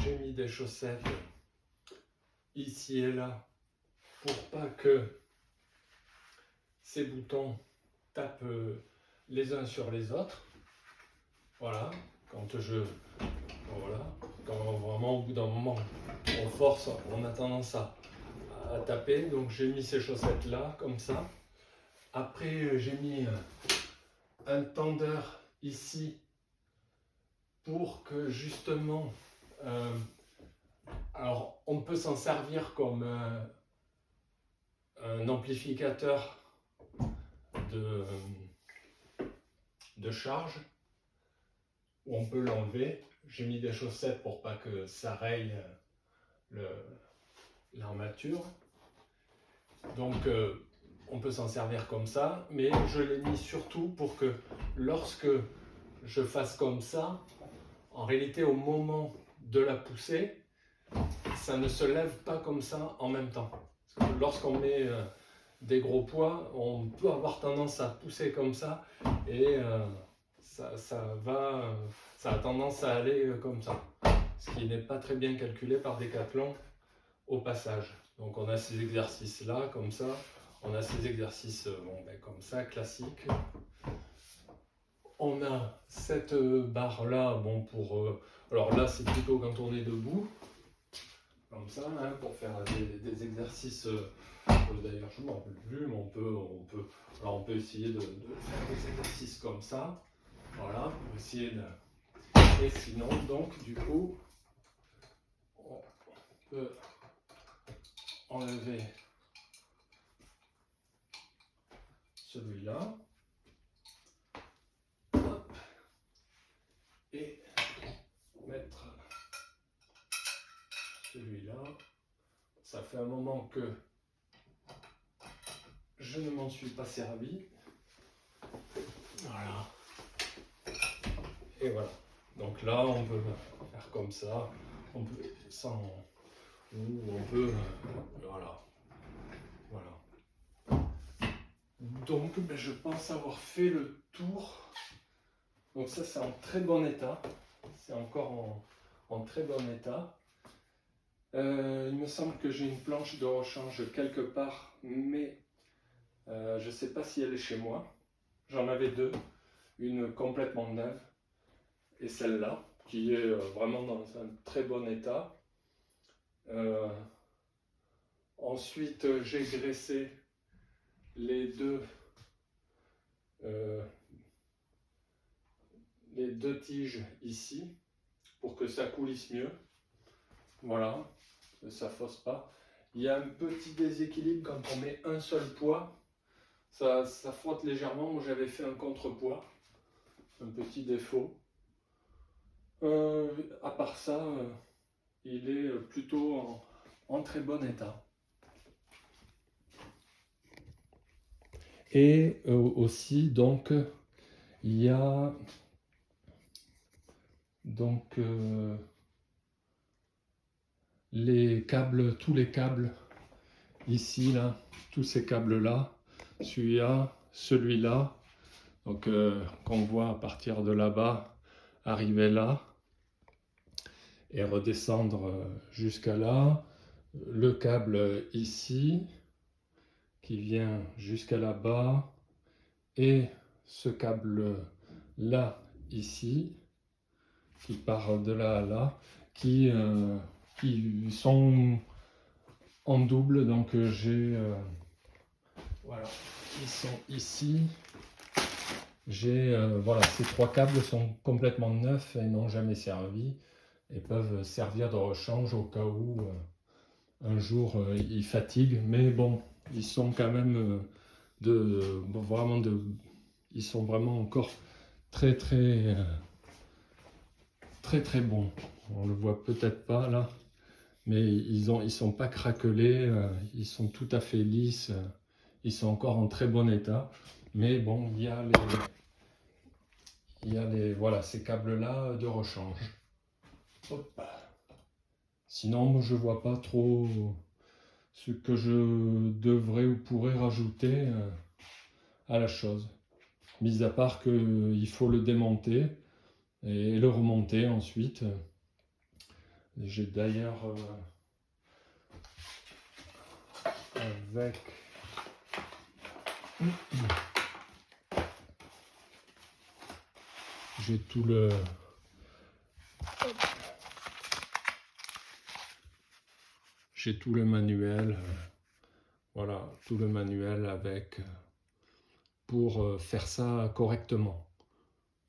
j'ai mis des chaussettes ici et là pour pas que ces boutons tapent les uns sur les autres. Voilà, quand vraiment au bout d'un moment on force, on a tendance à taper. Donc j'ai mis ces chaussettes là comme ça. Après j'ai mis un tendeur ici pour que justement alors on peut s'en servir comme un amplificateur de charge, où on peut l'enlever. J'ai mis des chaussettes pour pas que ça raye l'armature. Donc on peut s'en servir comme ça, mais je l'ai mis surtout pour que lorsque je fasse comme ça, en réalité au moment de la pousser, ça ne se lève pas comme ça en même temps. Parce que lorsqu'on met des gros poids, on peut avoir tendance à pousser comme ça et ça a tendance à aller comme ça. Ce qui n'est pas très bien calculé par Decathlon au passage. Donc on a ces exercices là comme ça, on a ces exercices comme ça classiques. On a cette barre là, alors là c'est plutôt quand on est debout, comme ça, hein, pour faire des exercices. D'ailleurs je ne m'en rappelle plus, mais on peut essayer de faire des exercices comme ça. Voilà, pour essayer de. Et sinon, donc du coup, on peut enlever celui-là et mettre celui-là. Ça fait un moment que je ne m'en suis pas servi. Voilà. Et voilà. Donc là, on peut faire comme ça. On peut voilà. Donc, je pense avoir fait le tour. Donc ça, c'est en très bon état. C'est encore en très bon état. Il me semble que j'ai une planche de rechange quelque part, mais je ne sais pas si elle est chez moi. J'en avais deux, une complètement neuve et celle-là, qui est vraiment dans un très bon état. Ensuite, j'ai graissé les deux tiges ici pour que ça coulisse mieux. Voilà, ça fausse pas. Il y a un petit déséquilibre quand on met un seul poids. Ça frotte légèrement. Moi, j'avais fait un contrepoids. Un petit défaut. À part ça, il est plutôt en très bon état. Et aussi, donc, il y a les câbles, tous les câbles ici, là, tous ces câbles-là, celui-là, donc qu'on voit à partir de là-bas, arriver là, et redescendre jusqu'à là, le câble ici, qui vient jusqu'à là-bas, et ce câble-là, ici, qui part de là à là, qui sont en double, donc voilà, ils sont ici. Voilà, ces trois câbles sont complètement neufs et n'ont jamais servi et peuvent servir de rechange au cas où un jour ils fatiguent, mais bon, ils sont quand même ils sont vraiment encore très bons. On le voit peut-être pas là, mais ils sont pas craquelés, ils sont tout à fait lisses, ils sont encore en très bon état. Mais bon, il y a voilà, ces câbles-là de rechange. Hop. Sinon, moi, je vois pas trop ce que je devrais ou pourrais rajouter à la chose. Mis à part qu'il faut le démonter et le remonter ensuite J'ai d'ailleurs avec j'ai tout le manuel, voilà, tout le manuel avec pour faire ça correctement.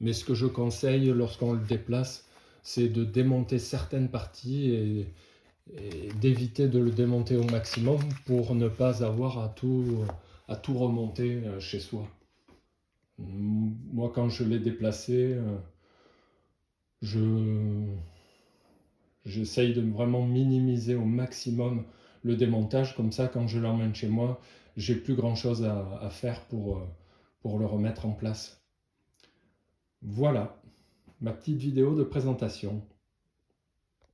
Mais ce que je conseille lorsqu'on le déplace, c'est de démonter certaines parties et d'éviter de le démonter au maximum pour ne pas avoir à tout remonter chez soi. Moi, quand je l'ai déplacé, j'essaye de vraiment minimiser au maximum le démontage. Comme ça, quand je l'emmène chez moi, j'ai plus grand chose à faire pour le remettre en place. Voilà ma petite vidéo de présentation.